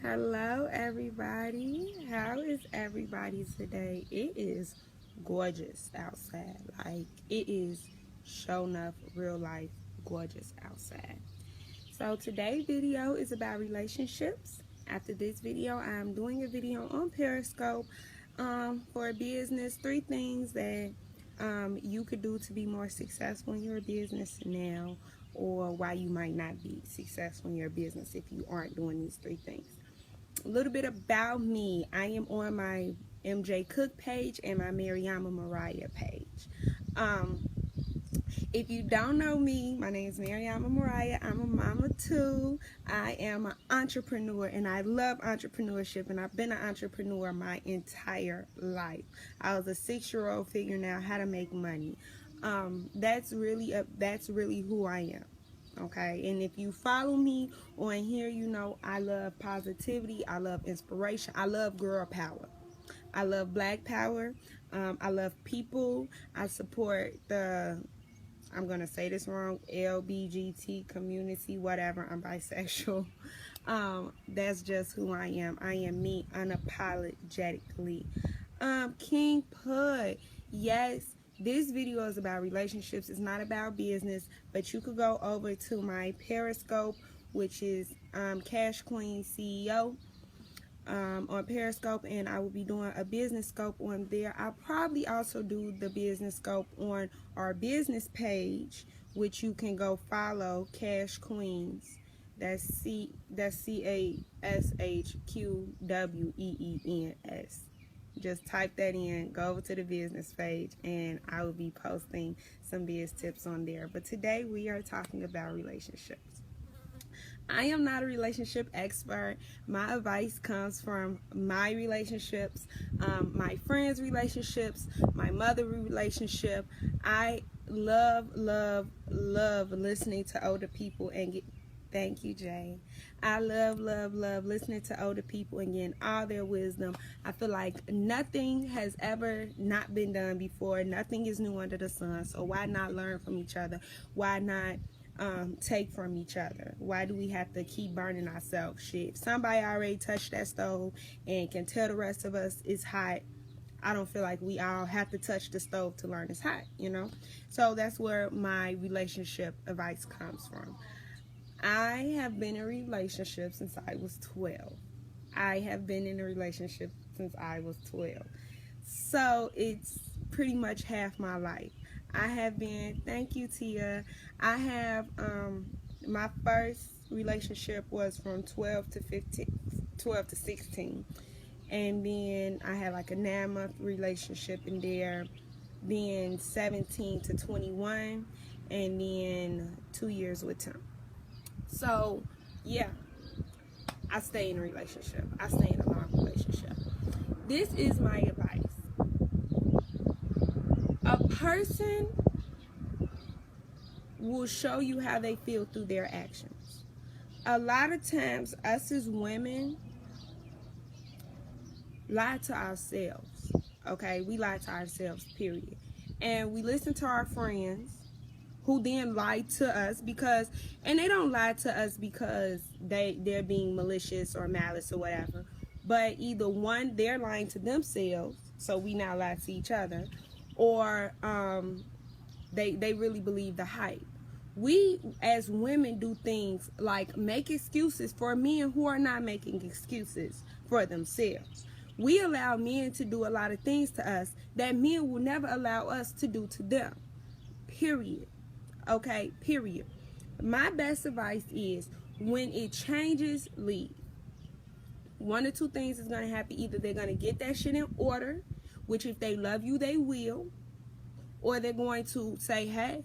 Hello, everybody. How is everybody today? It is gorgeous outside. Like, it is show enough real life gorgeous outside. So, today's video is about relationships. After this video, I'm doing a video on Periscope for business. 3 things that you could do to be more successful in your business now, or why you might not be successful in your business if you aren't doing these 3 things. A little bit about me. I am on my MJ Cook page and my Mariama Mariah page. If you don't know me, my name is Mariama Mariah. I'm a mama too. I am an entrepreneur and I love entrepreneurship, and I've been an entrepreneur my entire life. I was a 6-year-old figuring out how to make money. That's really who I am. Okay, and if you follow me on here, you know I love positivity, I love inspiration, I love girl power, I love black power, I love people, I support the, I'm gonna say this wrong, LBGT community, whatever, I'm bisexual. That's just who I am me unapologetically. King Pud, yes. This video is about relationships. It's not about business, but you could go over to my Periscope, which is Cash Queen CEO on Periscope, and I will be doing a business scope on there. I'll probably also do the business scope on our business page, which you can go follow, Cash Queens. That's CASHQWEENS. Just type that in, go over to the business page, and I will be posting some biz tips on there. But today we are talking about relationships. I am not a relationship expert. My advice comes from my relationships, my friends' relationships, my mother relationship. I love listening to older people and thank you, Jay. I love listening to older people and getting all their wisdom. I feel like nothing has ever not been done before. Nothing is new under the sun. So why not learn from each other? Why not take from each other? Why do we have to keep burning ourselves? Shit, if somebody already touched that stove and can tell the rest of us it's hot, I don't feel like we all have to touch the stove to learn it's hot, you know? So that's where my relationship advice comes from. I have been in a relationship since I was 12. I have been in a relationship since I was 12. So it's pretty much half my life. I have been, thank you, Tia. I have, my first relationship was from 12 to 16. And then I had like a 9-month relationship in there. Then 17 to 21. And then 2 years with Tim. So, yeah, I stay in a relationship. I stay in a long relationship. This is my advice. A person will show you how they feel through their actions. A lot of times, us as women lie to ourselves. Okay? We lie to ourselves, period. And we listen to our friends, who then lie to us because, and they don't lie to us because they're being malicious or malice or whatever, but either one, they're lying to themselves, so we now lie to each other, or they really believe the hype. We as women do things like make excuses for men who are not making excuses for themselves. We allow men to do a lot of things to us that men will never allow us to do to them, period. Okay, period. My best advice is when it changes, leave. 1 or 2 things is going to happen. Either they're going to get that shit in order, which if they love you, they will, or they're going to say, hey,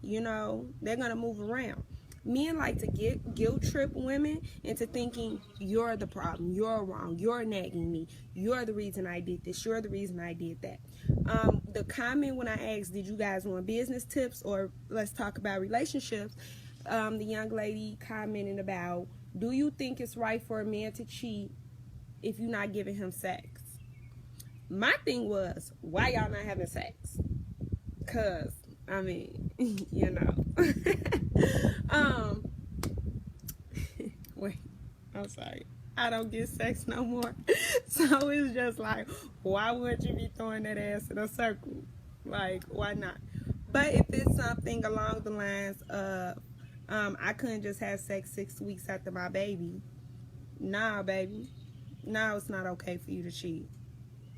you know, they're going to move around. Men like to guilt trip women into thinking you're the problem, you're wrong, you're nagging me, you're the reason I did this, you're the reason I did that. The comment when I asked, did you guys want business tips or let's talk about relationships, the young lady commented about, do you think it's right for a man to cheat if you're not giving him sex? My thing was, why y'all not having sex? Because, I mean, you know. Wait, I'm sorry. I don't get sex no more. So it's just like, why would you be throwing that ass in a circle? Like, why not? But if it's something along the lines of, I couldn't just have sex 6 weeks after my baby. Nah, baby. No, it's not okay for you to cheat.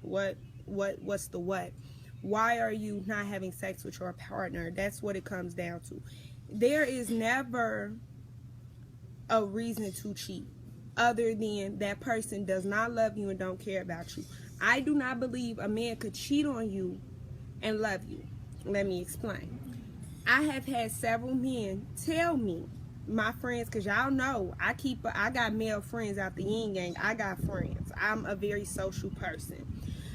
What's the what? Why are you not having sex with your partner? That's what it comes down to. There is never a reason to cheat other than that person does not love you and don't care about you. I do not believe a man could cheat on you and love you. Let me explain. I have had several men tell me, my friends, because y'all know I got male friends out the yin yang. I got friends. I'm a very social person.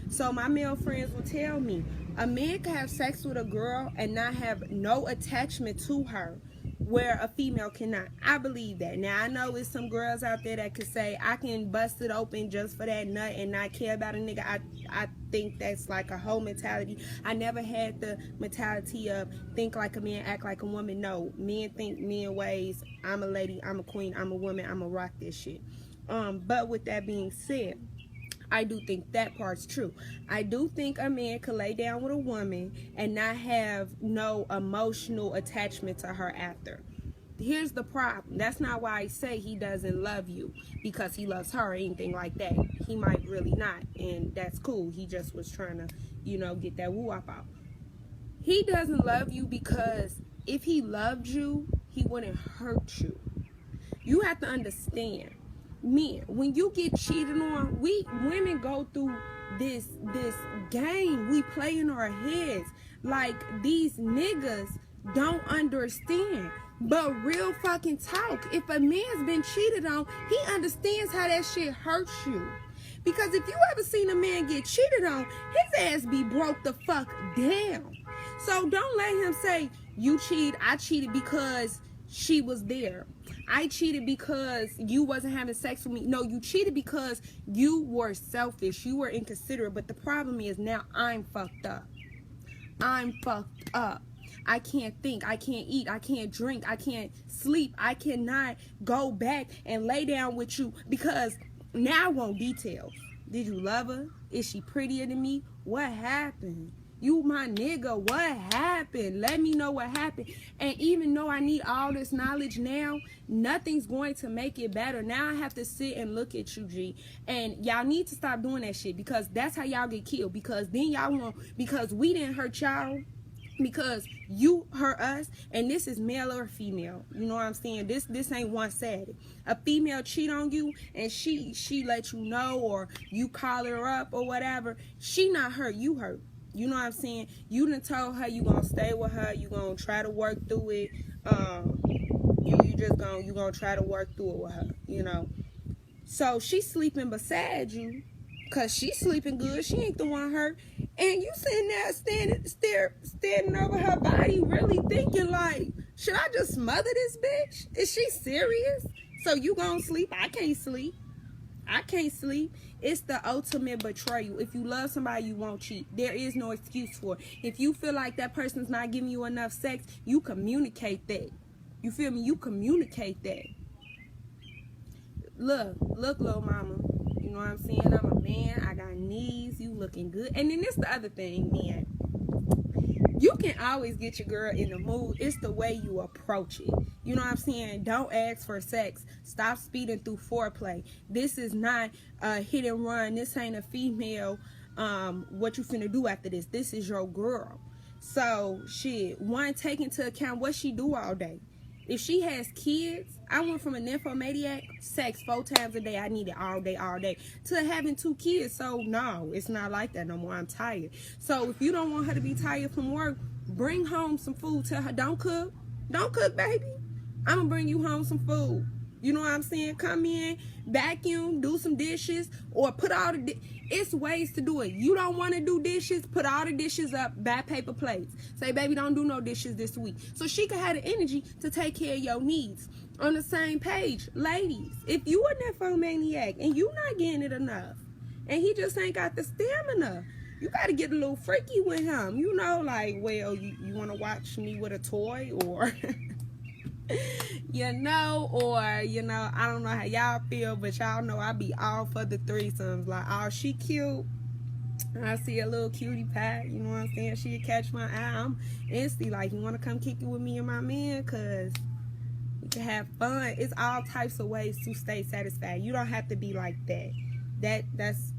So my male friends will tell me a man can have sex with a girl and not have no attachment to her, where a female cannot. I believe that. Now I know there's some girls out there that could say I can bust it open just for that nut and not care about a nigga. I think that's like a whole mentality. I never had the mentality of think like a man, act like a woman. No, men think men ways. I'm a lady, I'm a queen, I'm a woman, I'm a rock this shit. But with that being said, I do think that part's true. I do think a man could lay down with a woman and not have no emotional attachment to her after. Here's the problem. That's not why I say he doesn't love you because he loves her or anything like that. He might really not, and that's cool. He just was trying to, get that woo-wop out. He doesn't love you because if he loved you, he wouldn't hurt you. You have to understand. Men, when you get cheated on, we women go through this game we play in our heads like these niggas don't understand. But real fucking talk, if a man's been cheated on, he understands how that shit hurts you. Because if you ever seen a man get cheated on, his ass be broke the fuck down. So don't let him say, you cheated, I cheated because she was there. I cheated because you wasn't having sex with me. No, you cheated because you were selfish. You were inconsiderate. But the problem is now I'm fucked up. I'm fucked up. I can't think. I can't eat. I can't drink. I can't sleep. I cannot go back and lay down with you because now I want details. Did you love her? Is she prettier than me? What happened? You my nigga, what happened? Let me know what happened. And even though I need all this knowledge now, nothing's going to make it better. Now I have to sit and look at you, G. And y'all need to stop doing that shit because that's how y'all get killed. Because then y'all won't, because we didn't hurt y'all, because you hurt us, and this is male or female. You know what I'm saying? This ain't one-sided. A female cheat on you and she let you know, or you call her up or whatever. She not hurt, you hurt. You know what I'm saying? You done told her you gonna stay with her, you gonna try to work through it. You gonna try to work through it with her, So she's sleeping beside you, cause she's sleeping good. She ain't the one hurt, and you sitting there standing over her body, really thinking like, should I just smother this bitch? Is she serious? So you gonna sleep? I can't sleep. I can't sleep. It's the ultimate betrayal. If you love somebody, you won't cheat. There is no excuse for it. If you feel like that person's not giving you enough sex, you communicate that. You feel me? You communicate that. Look, little mama. You know what I'm saying? I'm a man. I got knees. You looking good. And then this the other thing, man. You can always get your girl in the mood. It's the way you approach it. You know what I'm saying? Don't ask for sex. Stop speeding through foreplay. This is not a hit and run. This ain't a female. What you finna do after this? This is your girl. So shit. One, take into account what she do all day. If she has kids, I went from a nymphomaniac, sex 4 times a day, I need it all day, to having 2 kids. So no, it's not like that no more. I'm tired. So if you don't want her to be tired from work, bring home some food. Tell her, don't cook, baby. I'm gonna bring you home some food. You know what I'm saying? Come in, vacuum, do some dishes, or put all the it's ways to do it. You don't want to do dishes, put all the dishes up, buy paper plates. Say, baby, don't do no dishes this week. So she can have the energy to take care of your needs. On the same page, ladies, if you a nymphomaniac and you not getting it enough, and he just ain't got the stamina, you got to get a little freaky with him. Like, well, you want to watch me with a toy, or Or, I don't know how y'all feel, but y'all know I be all for the threesomes. Like, oh, she cute. I see a little cutie pie, you know what I'm saying? She'll catch my eye. I'm instantly like, you want to come kick it with me and my man? Because we can have fun. It's all types of ways to stay satisfied. You don't have to be like that. That's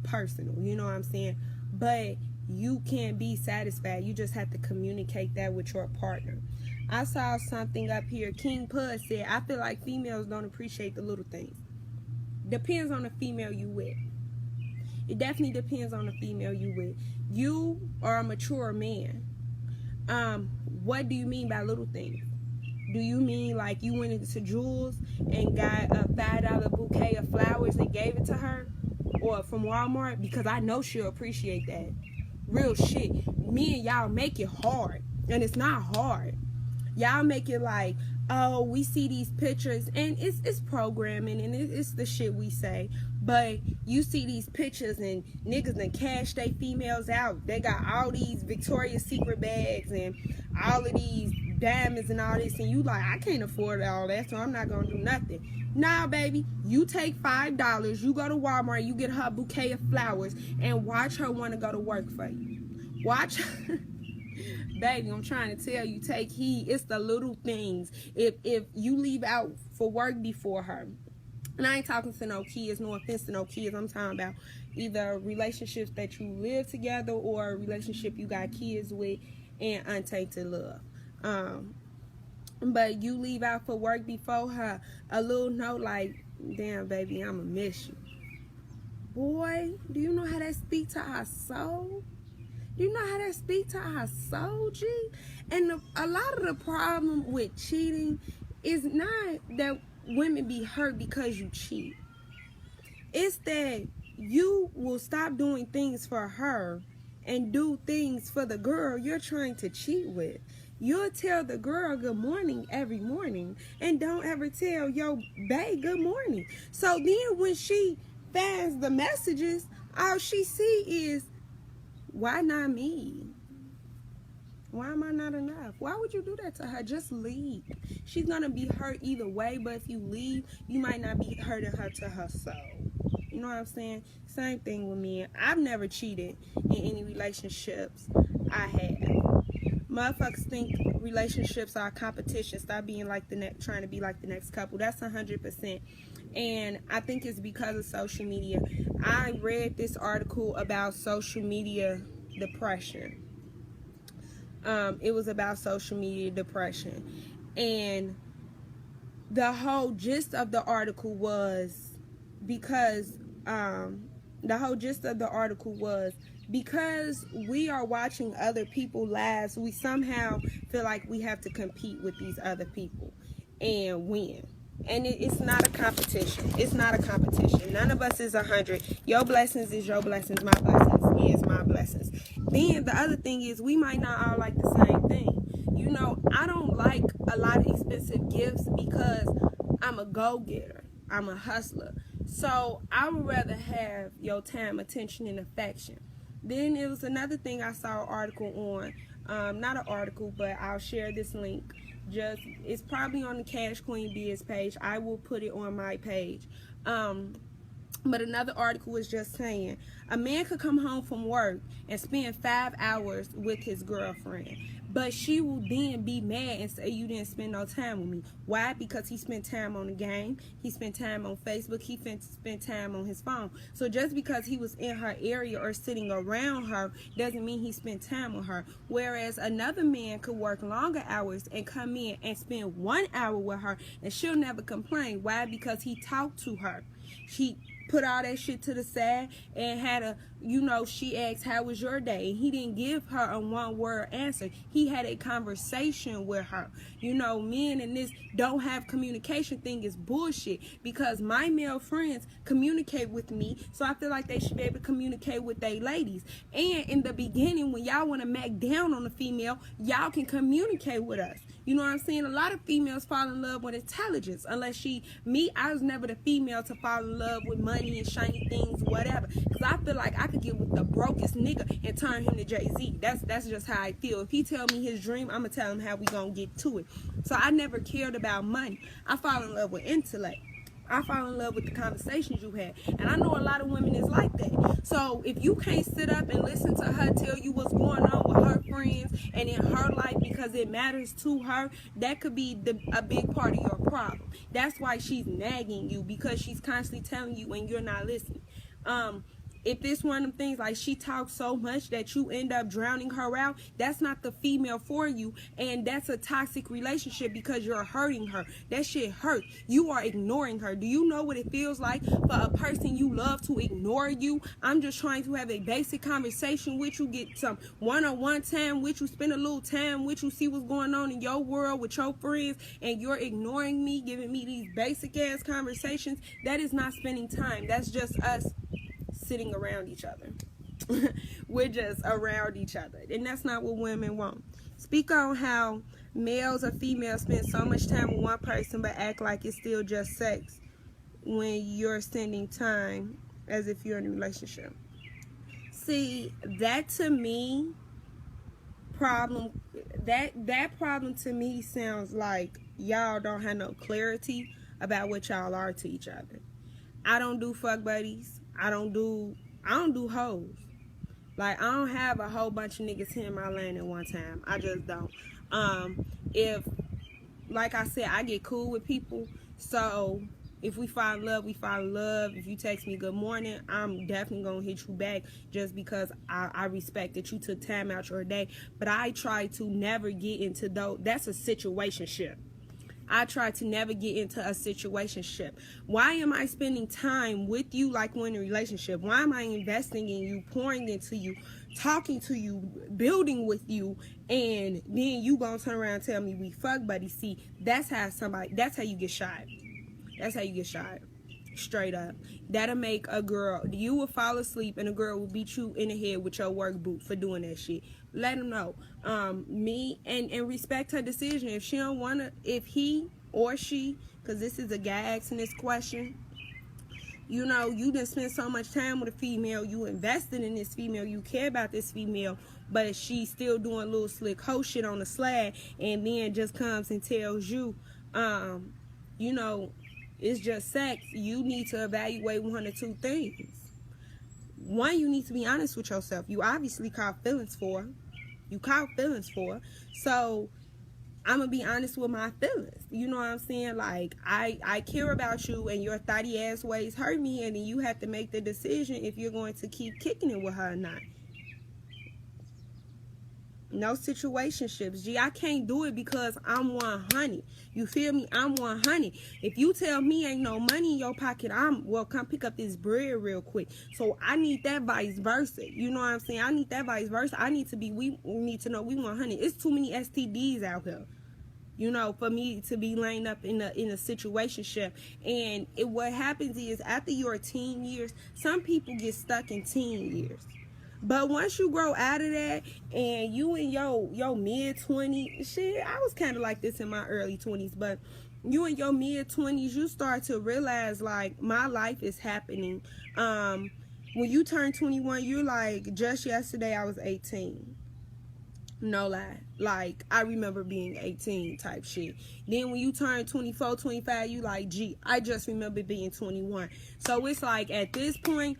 personal, you know what I'm saying? But you can be satisfied. You just have to communicate that with your partner. I saw something up here. King Pud said, I feel like females don't appreciate the little things. Depends on the female you with. It definitely depends on the female you with. You are a mature man. What do you mean by little things? Do you mean like you went into Jules and got a $5 bouquet of flowers and gave it to her? Or from Walmart? Because I know she'll appreciate that. Real shit. Me and y'all make it hard. And it's not hard. Y'all make it like, oh, we see these pictures, and it's programming, and it's the shit we say. But you see these pictures, and niggas done cash they females out. They got all these Victoria's Secret bags and all of these diamonds and all this, and you like, I can't afford all that, so I'm not gonna do nothing. Nah, baby, you take $5, you go to Walmart, you get her a bouquet of flowers, and watch her want to go to work for you. Watch baby, I'm trying to tell you, take heed. It's the little things. If you leave out for work before her, and I ain't talking to no kids, no offense to no kids, I'm talking about either relationships that you live together or a relationship you got kids with and untainted love. But you leave out for work before her, a little note like, damn baby, I'ma miss you. Boy, do you know how that speak to our soul? You know how that speak to our soul, G? And a lot of the problem with cheating is not that women be hurt because you cheat. It's that you will stop doing things for her and do things for the girl you're trying to cheat with. You'll tell the girl good morning every morning and don't ever tell your bae good morning. So then when she finds the messages, all she see is, why not me? Why am I not enough? Why would you do that to her? Just leave. She's going to be hurt either way, but if you leave, you might not be hurting her to her soul. You know what I'm saying? Same thing with me. I've never cheated in any relationships I have. Motherfuckers think relationships are a competition. Stop being like trying to be like the next couple. That's 100%. And I think it's because of social media. I read this article about social media depression. It was about social media depression. And the whole gist of the article was because we are watching other people's lives, we somehow feel like we have to compete with these other people and win. And it's not a competition. It's not a competition. None of us is 100. Your blessings is your blessings. My blessings is my blessings. Then the other thing is we might not all like the same thing. You know, I don't like a lot of expensive gifts because I'm a go-getter. I'm a hustler. So I would rather have your time, attention, and affection. Then it was another thing I saw an article on. Not an article, but I'll share this link. It's probably on the Cash Queen Biz page. I will put it on my page. But another article was just saying a man could come home from work and spend 5 hours with his girlfriend, but she will then be mad and say you didn't spend no time with me. Why? Because he spent time on the game, he spent time on Facebook, he spent time on his phone. So just because he was in her area or sitting around her doesn't mean he spent time with her. Whereas another man could work longer hours and come in and spend 1 hour with her and she'll never complain. Why? Because he talked to her. She put all that shit to the side and had she asked, how was your day? And he didn't give her a one-word answer. He had a conversation with her. Men and this don't have communication thing is bullshit, because my male friends communicate with me, so I feel like they should be able to communicate with their ladies. And in the beginning, when y'all want to mac down on a female, y'all can communicate with us. You know what I'm saying? A lot of females fall in love with intelligence. I was never the female to fall in love with money and shiny things, whatever. Because I feel like I could get with the brokest nigga and turn him to Jay-Z. That's just how I feel. If he tell me his dream, I'm gonna tell him how we gonna get to it. So I never cared about money. I fall in love with intellect. I fall in love with the conversations you had. And I know a lot of women is like that. So if you can't sit up and listen to her tell you what's going on with her friends and in her life because it matters to her, that could be a big part of your problem. That's why she's nagging you, because she's constantly telling you and you're not listening. If it's one of them things like she talks so much that you end up drowning her out, that's not the female for you, and that's a toxic relationship because you're hurting her. That shit hurts. You are ignoring her. Do you know what it feels like for a person you love to ignore you? I'm just trying to have a basic conversation with you, get some one-on-one time with you, spend a little time with you, see what's going on in your world with your friends, and you're ignoring me, giving me these basic ass conversations. That is not spending time. That's just us sitting around each other. We're just around each other, and that's not what women want. Speak on how males or females spend so much time with one person but act like it's still just sex when you're spending time as if you're in a relationship. See, that to me problem, that problem to me sounds like y'all don't have no clarity about what y'all are to each other. I don't do fuck buddies. I don't do hoes. Like, I don't have a whole bunch of niggas hitting my lane at one time. I just don't. If, like I said, I get cool with people. So if we fall in love, we fall in love. If you text me good morning, I'm definitely gonna hit you back, just because I respect that you took time out your day. But I try to never get into those. That's a situationship. I try to never get into a situationship. Why am I spending time with you like we're in a relationship? Why am I investing in you, pouring into you, talking to you, building with you, and then you gonna turn around and tell me we fuck buddies? See, that's how you get shot. That's how you get shot. Straight up. That'll make a girl, you will fall asleep and a girl will beat you in the head with your work boot for doing that shit. Let them know. Me and respect her decision. If she don't wanna, if he or she, because this is a guy asking this question, you know, you didn't spend so much time with a female, you invested in this female, you care about this female, but she's still doing little slick hoe shit on the slide, and then just comes and tells you, you know, it's just sex. You need to evaluate one or two things. One, you need to be honest with yourself. You obviously caught feelings for. So I'm going to be honest with my feelings. You know what I'm saying? Like, I care about you, and your thotty ass ways hurt me, and then you have to make the decision if you're going to keep kicking it with her or not. No situationships. Gee, I can't do it because I'm 100. You feel me? I'm 100. If you tell me ain't no money in your pocket, come pick up this bread real quick. So I need that vice versa. You know what I'm saying? I need that vice versa. We need to know we 100. It's too many STDs out here, you know, for me to be laying up in a situationship. And what happens is, after your teen years, some people get stuck in teen years. But once you grow out of that and you in your mid-20s, shit, I was kind of like this in my early 20s, but you in your mid-20s, you start to realize, like, my life is happening. When you turn 21, you're like, just yesterday I was 18. No lie. Like, I remember being 18 type shit. Then when you turn 24, 25, you like, gee, I just remember being 21. So it's like, at this point,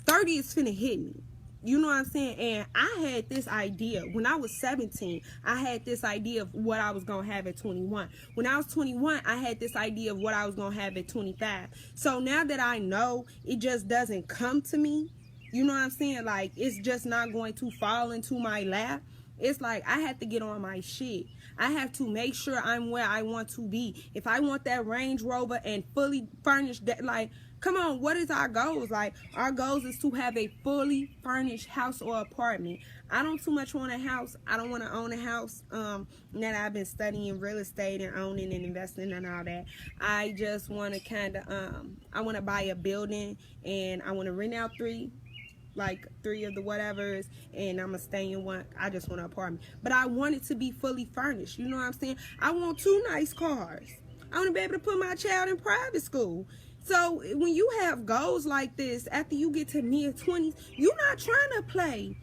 30 is finna hit me. You know what I'm saying? And I had this idea when I was 17. I had this idea of what I was going to have at 21. When I was 21, I had this idea of what I was going to have at 25. So now that I know it just doesn't come to me, you know what I'm saying? Like, it's just not going to fall into my lap. It's like, I have to get on my shit. I have to make sure I'm where I want to be. If I want that Range Rover and fully furnished, that, like, come on, what is our goals? Like, our goals is to have a fully furnished house or apartment. I don't too much want a house. I don't want to own a house. Now that I've been studying real estate and owning and investing and all that, I just want to kind of, I want to buy a building, and I want to rent out three of the whatevers, and I'm gonna stay in one. I just want an apartment, but I want it to be fully furnished. You know what I'm saying? I want 2 nice cars. I want to be able to put my child in private school. So when you have goals like this, after you get to mid-20s, you're not trying to play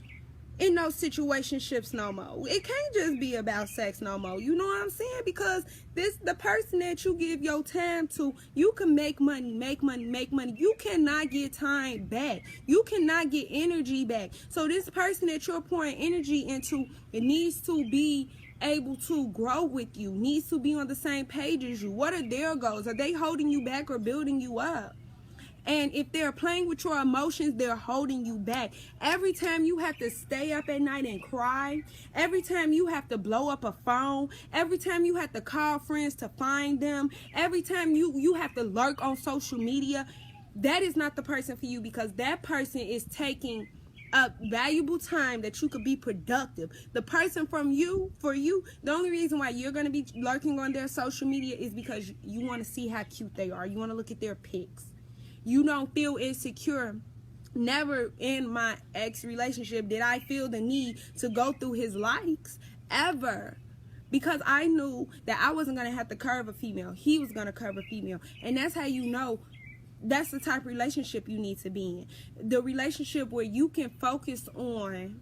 in those situationships no more. It can't just be about sex no more. You know what I'm saying? Because the person that you give your time to, you can make money. You cannot get time back. You cannot get energy back. So this person that you're pouring energy into, it needs to be able to grow with you, needs to be on the same page as you. What are their goals? Are they holding you back or building you up? And if they're playing with your emotions, they're holding you back. Every time you have to stay up at night and cry, every time you have to blow up a phone, every time you have to call friends to find them, every time you have to lurk on social media, that is not the person for you, because that person is taking up valuable time that you could be productive. The person for you, the only reason why you're going to be lurking on their social media is because you want to see how cute they are. You want to look at their pics. You don't feel insecure. Never in my ex relationship did I feel the need to go through his likes, ever. Because I knew that I wasn't going to have to curve a female. He was going to curve a female. And that's how you know that's the type of relationship you need to be in. The relationship where you can focus on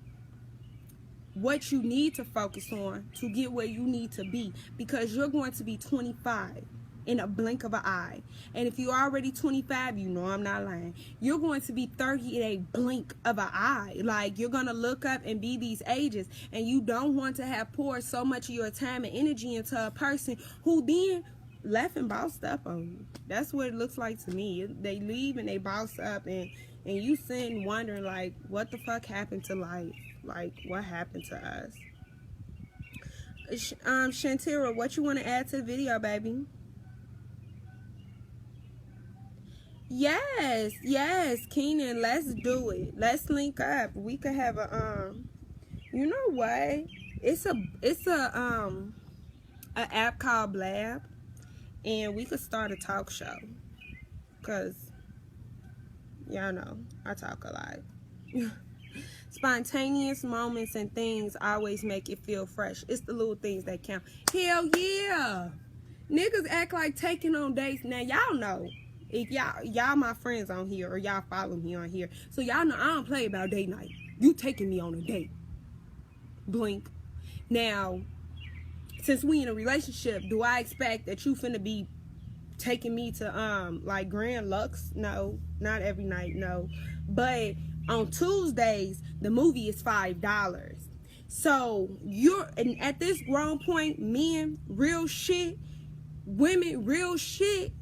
what you need to focus on to get where you need to be. Because you're going to be 25 in a blink of an eye. And if you're already 25, you know I'm not lying. You're going to be 30 in a blink of an eye. Like, you're going to look up and be these ages. And you don't want to have poured so much of your time and energy into a person who then left and bossed up on you. That's what it looks like to me. They leave and they boss up, and you sitting wondering, like, what the fuck happened to life? Like, what happened to us? Shantira, what you want to add to the video, baby? Yes, Keenan, let's do it. Let's link up. We could have a you know what? It's a app called Blab, and we could start a talk show. Cause y'all know I talk a lot. Spontaneous moments and things always make it feel fresh. It's the little things that count. Hell yeah. Niggas act like taking on dates. Now y'all know. If y'all my friends on here, or y'all follow me on here, so y'all know I don't play about date night. You taking me on a date. Blink. Now, since we in a relationship, do I expect that you finna be taking me to like Grand Lux? No, not every night, no. But on Tuesdays, the movie is $5. So and at this grown point, men, real shit, women, real shit.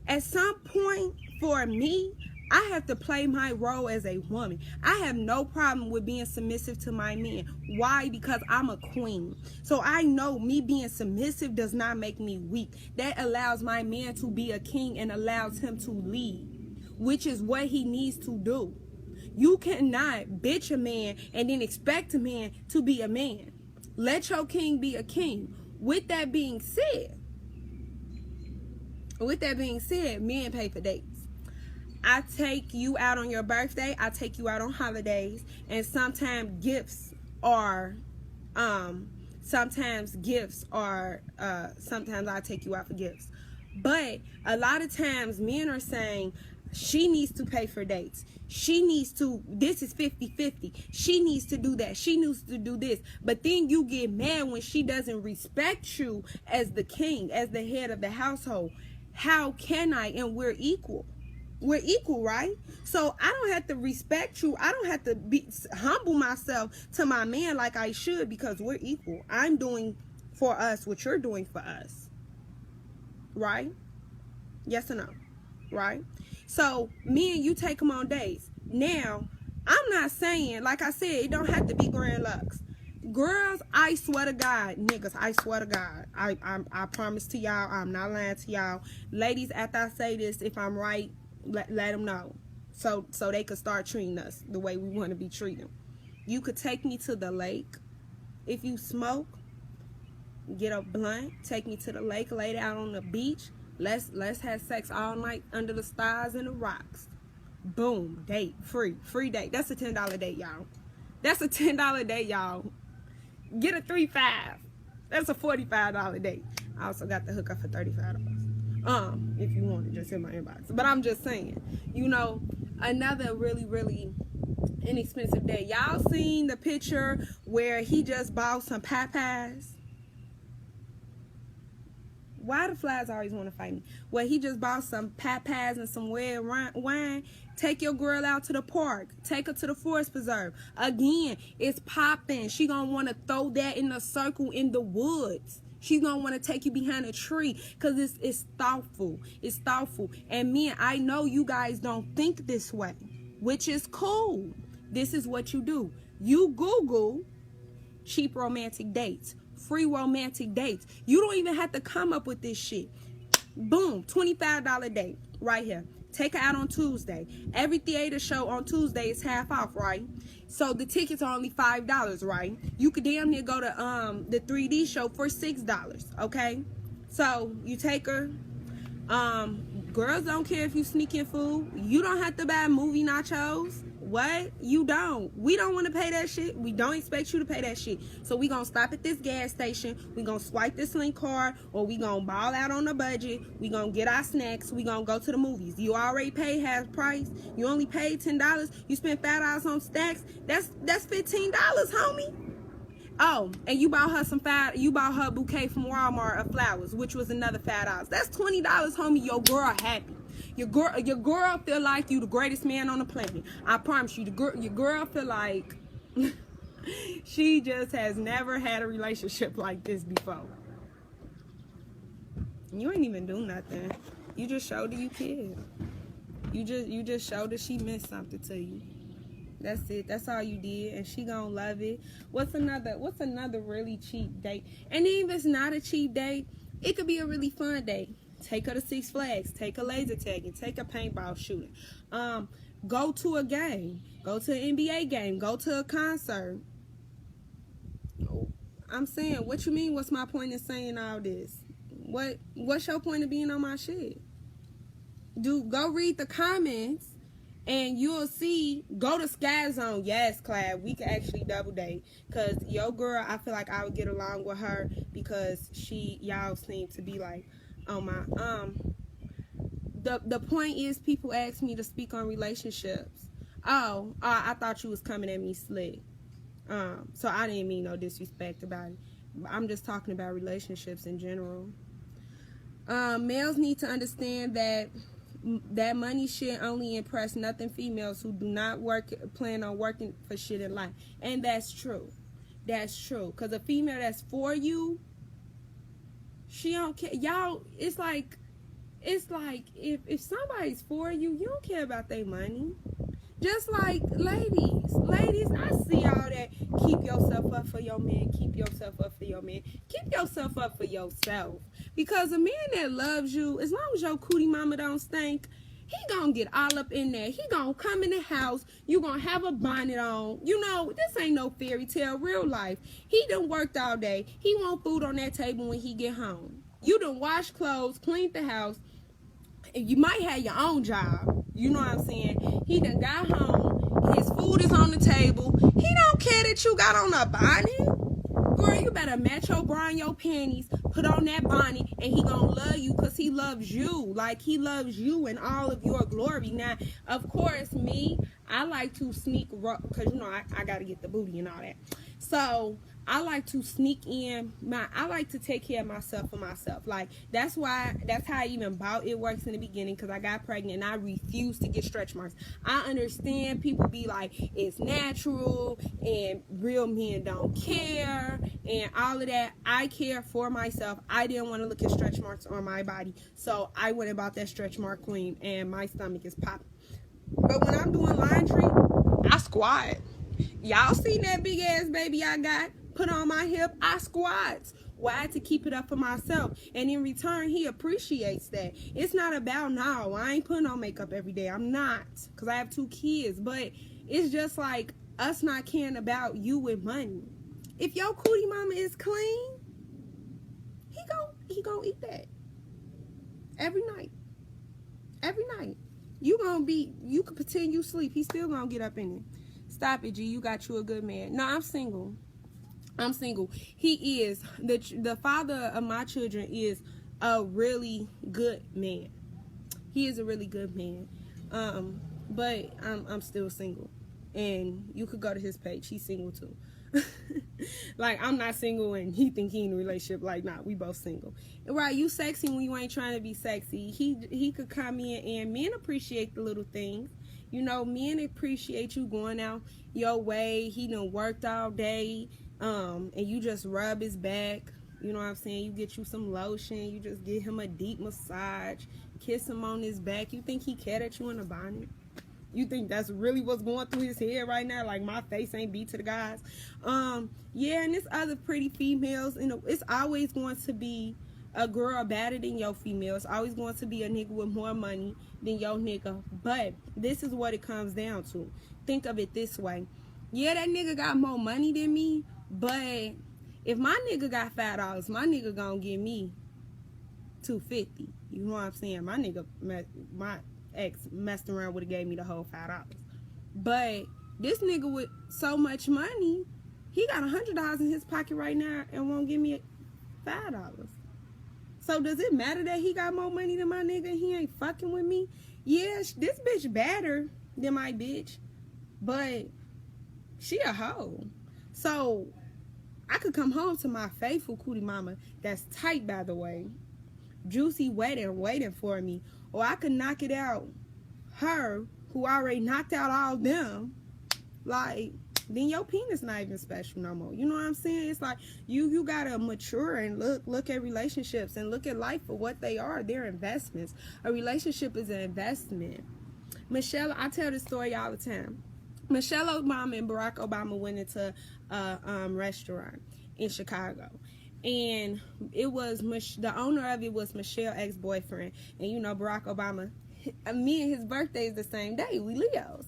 At some point, for me, I have to play my role as a woman. I have no problem with being submissive to my man. Why? Because I'm a queen. So I know me being submissive does not make me weak. That allows my man to be a king and allows him to lead, which is what he needs to do. You cannot bitch a man and then expect a man to be a man. Let your king be a king. With that being said, men pay for dates. I take you out on your birthday. I take you out on holidays. And sometimes gifts are, sometimes I take you out for gifts. But a lot of times men are saying, she needs to pay for dates. She needs to, this is 50-50. She needs to do that. She needs to do this. But then you get mad when she doesn't respect you as the king, as the head of the household. How can I? And we're equal. We're equal, right? So I don't have to respect you. I don't have to humble myself to my man like I should, because we're equal. I'm doing for us what you're doing for us. Right? Yes or no? Right? So me and you take them on dates. Now, I'm not saying, like I said, it don't have to be Grand Lux. Girls, I swear to God, niggas, I swear to God, I promise to y'all, I'm not lying to y'all. Ladies, after I say this, if I'm right, let them know, so they could start treating us the way we want to be treated. You could take me to the lake. If you smoke, get a blunt, take me to the lake, lay down on the beach. Let's have sex all night under the stars and the rocks. Boom, date, free date. That's a $10 date, y'all. That's a $10 date, y'all. Get a 3-5. That's a $45 date. I also got the hookup for $35. If you want to just hit my inbox. But I'm just saying, you know, another really, really inexpensive day. Y'all seen the picture where he just bought some Popeyes? Why the flies always want to fight me? Well, he just bought some Popeyes and some red wine. Take your girl out to the park. Take her to the forest preserve. Again, it's popping. She gonna want to throw that in a circle in the woods. She's gonna want to take you behind a tree because it's thoughtful. It's thoughtful. And me, I know you guys don't think this way, which is cool. This is what you do. You Google cheap romantic dates, free romantic dates. You don't even have to come up with this shit. Boom, $25 date right here. Take her out on Tuesday. Every theater show on Tuesday is half off, right? So the tickets are only $5, right? You could damn near go to the 3D show for $6, okay? So you take her. Girls don't care if you sneak in food. You don't have to buy movie nachos. What? You don't. We don't want to pay that shit. We don't expect you to pay that shit. So we gonna stop at this gas station. We gonna swipe this link card, or we gonna ball out on the budget. We gonna get our snacks. We gonna go to the movies. You already paid half price. You only paid $10. You spent $5 on snacks. That's $15, homie. Oh, and you bought her you bought her a bouquet from Walmart of flowers, which was another $5. That's $20, homie. Your girl happy. Your girl feel like you the greatest man on the planet. I promise you, your girl feel like she just has never had a relationship like this before. You ain't even do nothing. You just showed that you cared. You just showed that she meant something to you. That's it. That's all you did, and she gonna love it. What's another really cheap date? And even if it's not a cheap date, it could be a really fun date. Take her to Six Flags. Take her laser tagging. Take her paintball shooting. Go to a game. Go to an NBA game. Go to a concert. I'm saying, what you mean? What's my point in saying all this? What's your point of being on my shit? Go read the comments. And you'll see, go to Sky Zone. Yes, Clad, we can actually double date. Because your girl, I feel like I would get along with her because y'all seem to be like on my, the point is, people ask me to speak on relationships. I thought you was coming at me slick. So I didn't mean no disrespect about it. I'm just talking about relationships in general. Males need to understand that money shit only impress nothing females who do not plan on working for shit in life. And that's true. That's true. Because a female that's for you, she don't care. Y'all, it's like if somebody's for you, you don't care about their money. Just like ladies, I see all that. Keep yourself up for your man. Keep yourself up for your man. Keep yourself up for yourself. Because a man that loves you, as long as your cootie mama don't stink, he gonna get all up in there. He gonna come in the house. You gonna have a bonnet on. You know, this ain't no fairy tale, real life. He done worked all day. He want food on that table when he get home. You done wash clothes, cleaned the house. You might have your own job. You know what I'm saying? He done got home. His food is on the table. He don't care that you got on a bonnet. Girl, you better match your bra and your panties, put on that bonnet, and he gonna love you because he loves you. Like, he loves you in all of your glory. Now, of course, me, I like to sneak, because, you know, I got to get the booty and all that. So, I like to sneak in I like to take care of myself for myself. Like, that's how I even bought It Works in the beginning, because I got pregnant and I refused to get stretch marks. I understand people be like, it's natural and real men don't care and all of that. I care for myself. I didn't want to look at stretch marks on my body, so I went and bought that stretch mark cream, and my stomach is popping. But when I'm doing laundry, I squat. Y'all seen that big ass baby I got put on my hip? I squats. Why? To keep it up for myself. And in return, he appreciates that. It's not about, no, I ain't putting on makeup every day. I'm not, because I have 2 kids. But it's just like us not caring about you with money. If your cootie mama is clean, he gonna eat that every night. Every night. You could pretend you sleep. He still gonna get up in it. Stop it, G. You got you a good man. No, I'm single. He is the father of my children is a really good man. He is a really good man. But I'm still single. And you could go to his page. He's single too. Like, I'm not single and he think he in a relationship. Like, nah, we both single. Right, you sexy when you ain't trying to be sexy. He could come in, and men appreciate the little things. You know, men appreciate you going out your way. He done worked all day, and you just rub his back. You know what I'm saying? You get you some lotion. You just give him a deep massage. Kiss him on his back. You think he care that you in a bonnet? You think that's really what's going through his head right now? Like, my face ain't beat to the guys. Yeah, and there's other pretty females. You know, it's always going to be a girl better than your female. It's always going to be a nigga with more money than your nigga. But this is what it comes down to. Think of it this way. Yeah, that nigga got more money than me, but if my nigga got $5, my nigga gonna give me $2.50. You know what I'm saying? My nigga, my ex messed around, would have gave me the whole $5. But this nigga with so much money, he got $100 in his pocket right now and won't give me $5. So does it matter that he got more money than my nigga and he ain't fucking with me? Yeah, this bitch better than my bitch, but she a hoe. So I could come home to my faithful cootie mama that's tight, by the way, juicy, wet, and waiting for me. Or I could knock it out her, who already knocked out all them. Like, then your penis not even special no more. You know what I'm saying? It's like you gotta mature and look at relationships and look at life for what they are. They're investments. A relationship is an investment. Michelle, I tell this story all the time. Michelle Obama and Barack Obama went into a restaurant in Chicago. And it was the owner of it was Michelle's ex-boyfriend. And you know, Barack Obama, me and his birthday is the same day. We Leos.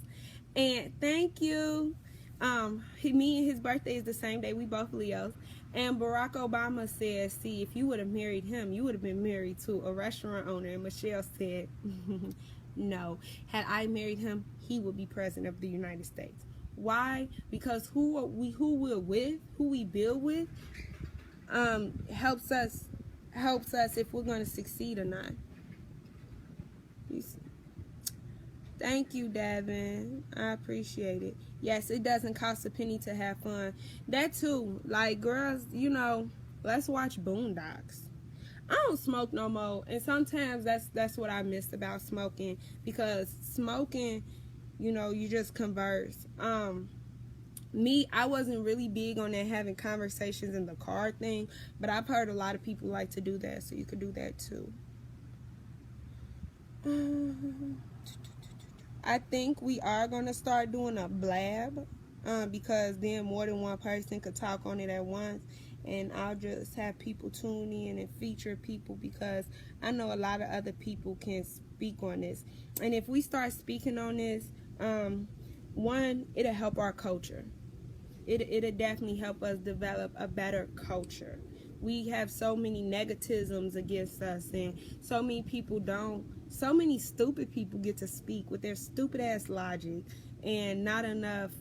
And thank you. Me and his birthday is the same day. We both Leos. And Barack Obama said, see, if you would have married him, you would have been married to a restaurant owner. And Michelle said, no. Had I married him, he would be president of the United States. Why? Because who we're with, who we build with, helps us if we're going to succeed or not. Thank you, Davin. I appreciate it. Yes, it doesn't cost a penny to have fun. That too. Like, girls, you know, let's watch Boondocks. I don't smoke no more, and sometimes that's what I missed about smoking, because smoking, you know, you just converse. Me, I wasn't really big on that having conversations in the car thing, but I've heard a lot of people like to do that, so you could do that too. I think we are going to start doing a blab, because then more than one person could talk on it at once, and I'll just have people tune in and feature people, because I know a lot of other people can speak on this. And if we start speaking on this, one, it'll help our culture. It'll definitely help us develop a better culture. We have so many negativisms against us, and so many stupid people get to speak with their stupid ass logic, and not enough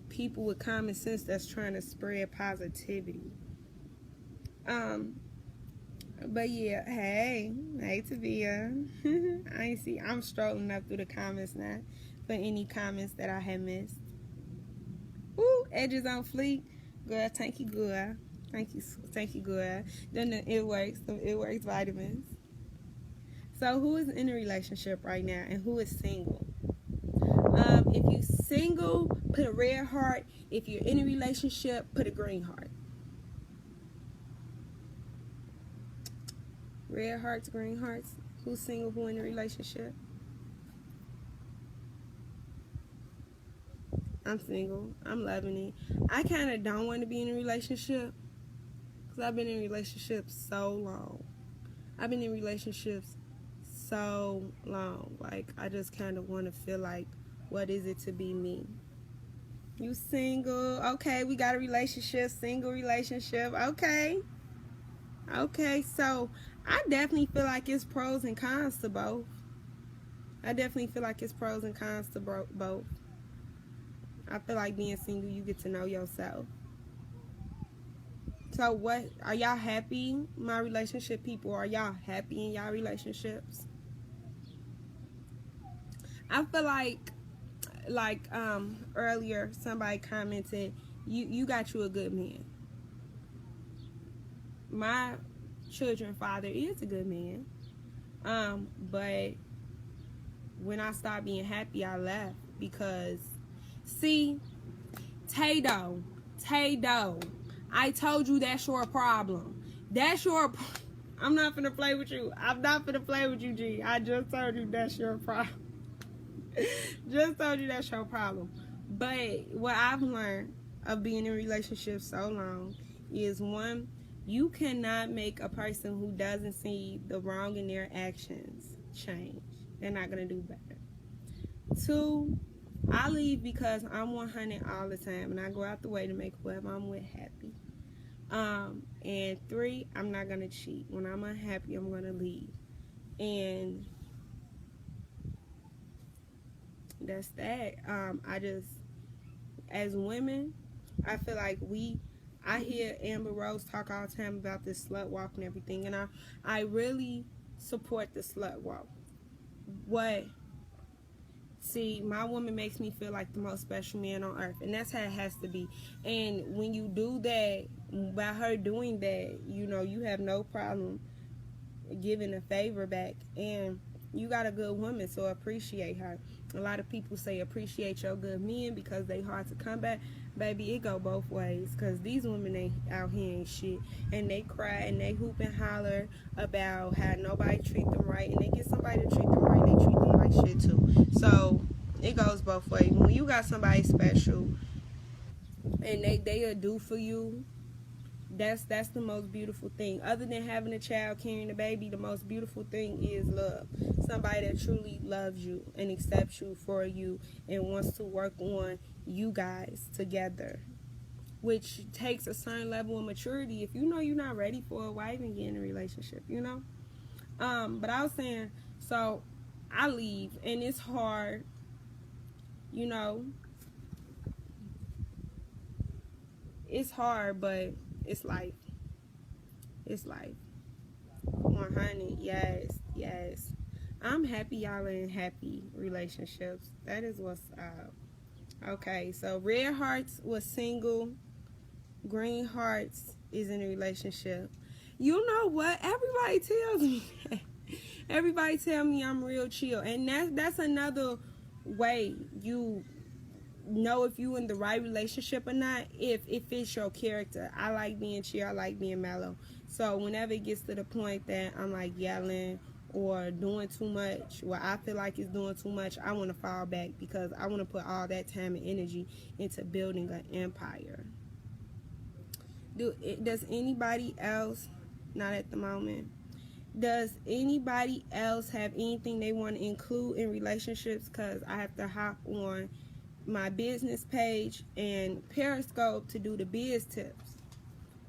people with common sense that's trying to spread positivity. But yeah, hey Tavia. I'm strolling up through the comments now for any comments that I had missed. Ooh, edges on fleek. Girl, thank you, girl. Thank you, girl. Then it works vitamins. So who is in a relationship right now and who is single? If you're single, put a red heart. If you're in a relationship, put a green heart. Red hearts, green hearts. Who's single, who in a relationship? I'm single. I'm loving it. I kind of don't want to be in a relationship, because I've been in relationships so long. Like, I just kind of want to feel like, what is it to be me? You single? Okay, we got a relationship, single relationship. Okay, so I definitely feel like it's pros and cons to both. I feel like being single, you get to know yourself. So what, are y'all happy, my relationship people? Are y'all happy in y'all relationships? I feel like earlier somebody commented, you got you a good man. My children's father is a good man. But when I started being happy, I left because, see, Tay-Do, I told you that's your problem. That's your. I'm not finna play with you. I'm not finna play with you, G. I just told you that's your problem. Just told you that's your problem. But what I've learned of being in relationships so long is, one, you cannot make a person who doesn't see the wrong in their actions change. They're not gonna do better. Two, I leave because I'm 100 all the time, and I go out the way to make whoever I'm with happy. And three, I'm not gonna cheat. When I'm unhappy, I'm gonna leave. And that's that. I just, as women, I feel like I hear Amber Rose talk all the time about this slut walk and everything, and I really support the slut walk. See, my woman makes me feel like the most special man on earth, and that's how it has to be. And when you do that, by her doing that, you have no problem giving a favor back, and you got a good woman, so appreciate her. A lot of people say appreciate your good men because they hard to come back. Baby, it go both ways, because these women out here ain't shit, and they cry and they hoop and holler about how nobody treat them right, and they get somebody to treat them right, and they treat them like shit too. So it goes both ways. When you got somebody special and they'll do for you, that's the most beautiful thing. Other than having a child, carrying a baby, the most beautiful thing is love. Somebody that truly loves you and accepts you for you and wants to work on you guys together, which takes a certain level of maturity if you know you're not ready for a wife and get in a relationship, But I was saying, so I leave, and it's hard, it's hard, but it's life. It's life. 100. Yes. I'm happy y'all are in happy relationships. That is what's up. Okay, so Red Hearts was single. Green Hearts is in a relationship. You know what? Everybody tells me that. Everybody tell me I'm real chill. And that's another way you know if you in the right relationship or not, if it fits your character. I like being chill, I like being mellow. So whenever it gets to the point that I'm like yelling or doing too much, or I feel like it's doing too much, I want to fall back because I want to put all that time and energy into building an empire. Does anybody else, not at the moment, does anybody else have anything they want to include in relationships? Because I have to hop on my business page and Periscope to do the biz tips.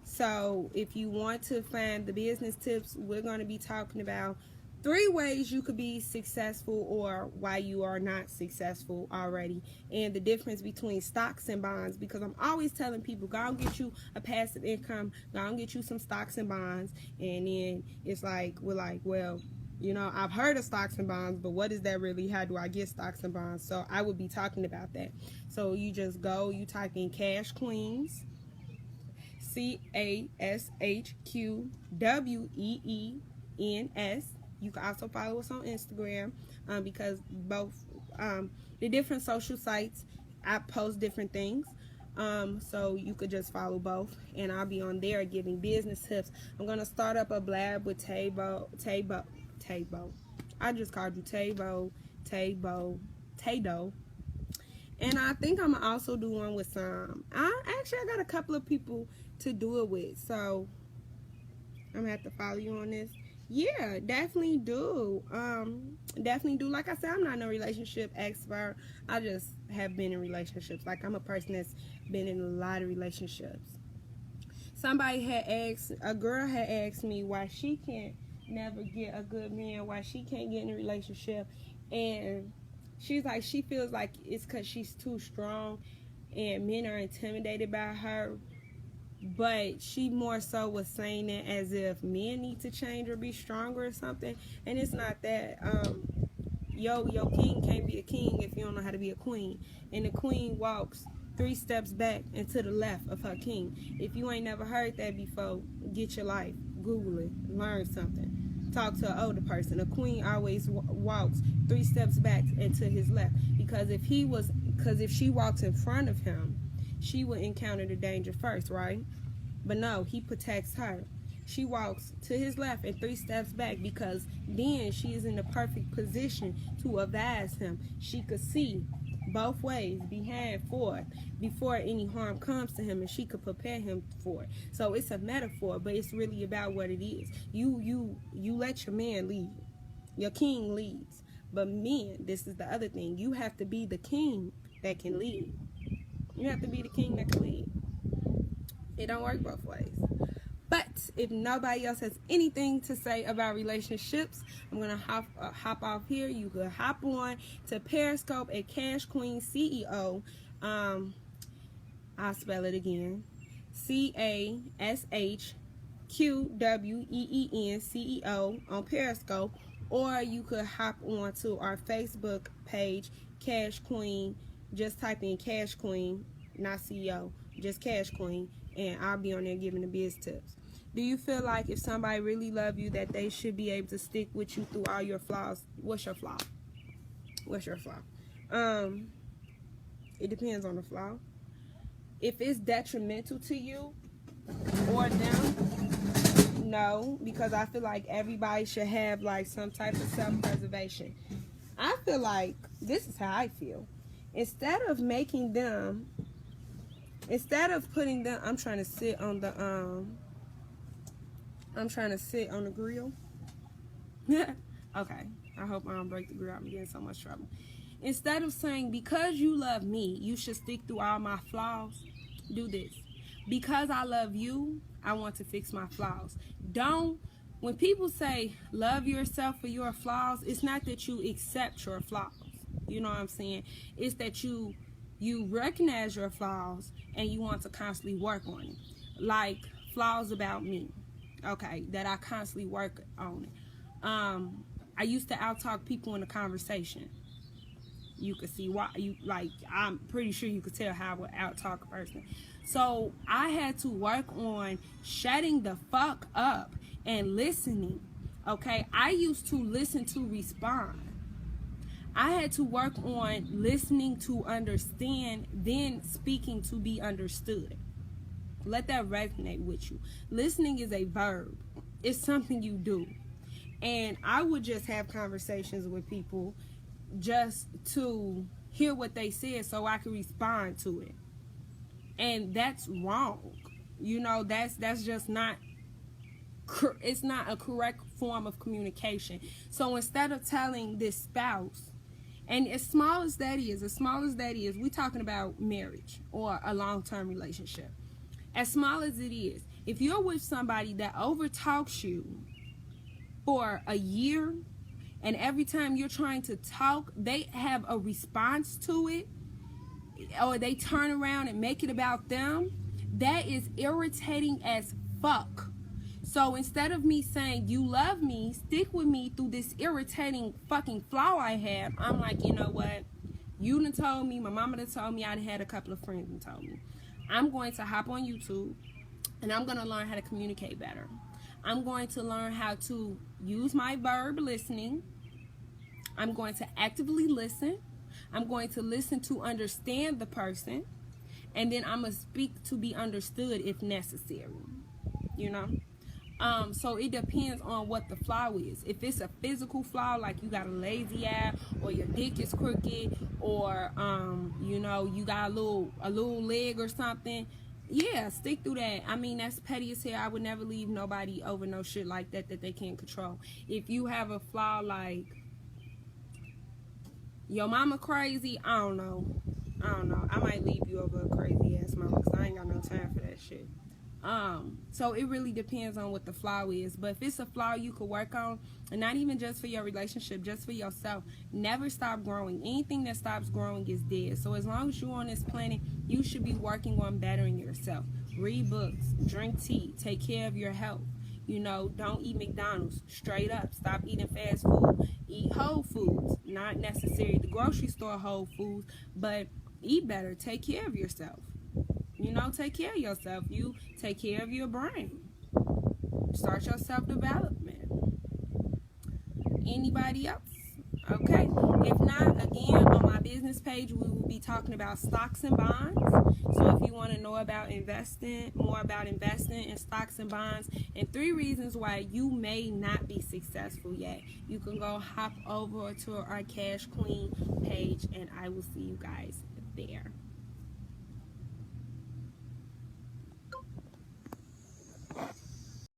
So if you want to find the business tips, we're going to be talking about 3 ways you could be successful or why you are not successful already, and the difference between stocks and bonds, because I'm always telling people, go and get you a passive income, go and get you some stocks and bonds, and then it's like, we're like, well, I've heard of stocks and bonds, but what is that really? How do I get stocks and bonds? So I would be talking about that. So you just go, you type in Cash Queens, CASHQWEENS. You can also follow us on Instagram, because both the different social sites, I post different things. So you could just follow both, and I'll be on there giving business tips. I'm going to start up a blab with Tay-Do. I just called you Tay-Do. And I think I'm going to also do one with I got a couple of people to do it with. So I'm going to have to follow you on this. Yeah, definitely do. Like I said, I'm not no relationship expert. I just have been in relationships. Like, I'm a person that's been in a lot of relationships. A girl had asked me why she can't never get a good man, why she can't get in a relationship. And she's like, she feels like it's because she's too strong and men are intimidated by her but she more so was saying it as if men need to change or be stronger or something, and it's not that. Your king can't be a king if you don't know how to be a queen, and the queen walks 3 steps back and to the left of her king. If you ain't never heard that before, get your life, Google it, learn something, talk to an older person. A queen always walks 3 steps back and to his left, because if she walks in front of him, she would encounter the danger first, right? But no, he protects her. She walks to his left and 3 steps back, because then she is in the perfect position to advise him. She could see both ways, behind, forward, before any harm comes to him, and she could prepare him for it. So it's a metaphor, but it's really about what it is. You let your man lead. Your king leads. But men, this is the other thing. You have to be the king that can lead. You have to be the king that can lead. It don't work both ways. But if nobody else has anything to say about relationships, I'm going to hop off here. You could hop on to Periscope at Cash Queen CEO. I'll spell it again. CASHQWEEN CEO on Periscope. Or you could hop on to our Facebook page, Cash Queen. Just type in Cash Queen, not CEO, just Cash Queen, and I'll be on there giving the biz tips. Do you feel like if somebody really love you that they should be able to stick with you through all your flaws? What's your flaw? It depends on the flaw. If it's detrimental to you or them, no, because I feel like everybody should have like some type of self-preservation. I feel like this is how I feel. Instead of putting them, I'm trying to sit on the grill. Okay, I hope I don't break the grill. I'm getting so much trouble. Instead of saying, because you love me, you should stick through all my flaws, do this. Because I love you, I want to fix my flaws. When people say love yourself for your flaws, it's not that you accept your flaws. You know what I'm saying? It's that you recognize your flaws and you want to constantly work on it. Like flaws about me, okay, that I constantly work on it. I used to out-talk people in a conversation. You could see why. I'm pretty sure you could tell how I would out-talk a person. So I had to work on shutting the fuck up and listening, okay? I used to listen to respond. I had to work on listening to understand, then speaking to be understood. Let that resonate with you. Listening is a verb. It's something you do. And I would just have conversations with people just to hear what they said so I could respond to it. And that's wrong. You know, that's just not, it's not a correct form of communication. So instead of telling this spouse, and as small as that is, we're talking about marriage or a long-term relationship. As small as it is, if you're with somebody that overtalks you for a year, and every time you're trying to talk, they have a response to it, or they turn around and make it about them, that is irritating as fuck. So instead of me saying, you love me, stick with me through this irritating fucking flaw I have, I'm like, you know what? You done told me, my mama done told me, I done had a couple of friends done told me. I'm going to hop on YouTube, and I'm going to learn how to communicate better. I'm going to learn how to use my verb listening. I'm going to actively listen. I'm going to listen to understand the person. And then I'm going to speak to be understood if necessary. You know? So it depends on what the flaw is. If it's a physical flaw, like you got a lazy eye, or your dick is crooked, or you know, you got a little leg or something, yeah, stick through that. I mean, that's petty as hell. I would never leave nobody over no shit like that they can't control. If you have a flaw like your mama crazy, I don't know. I might leave you over a crazy ass mama, because I ain't got no time for that shit. So it really depends on what the flaw is. But if it's a flaw you could work on, and not even just for your relationship, just for yourself, never stop growing. Anything that stops growing is dead. So as long as you're on this planet, you should be working on bettering yourself. read books, drink tea, take care of your health. You know, don't eat McDonald's. Straight up, stop eating fast food. Eat whole foods, not necessarily the grocery store whole foods, but eat better. Take care of yourself. You know, take care of yourself. You take care of your brain. Start your self-development. Anybody else? Okay. If not, again, on my business page, we will be talking about stocks and bonds. So if you want to know about more about investing in stocks and bonds, and 3 reasons why you may not be successful yet, you can go hop over to our Cash Queen page, and I will see you guys there.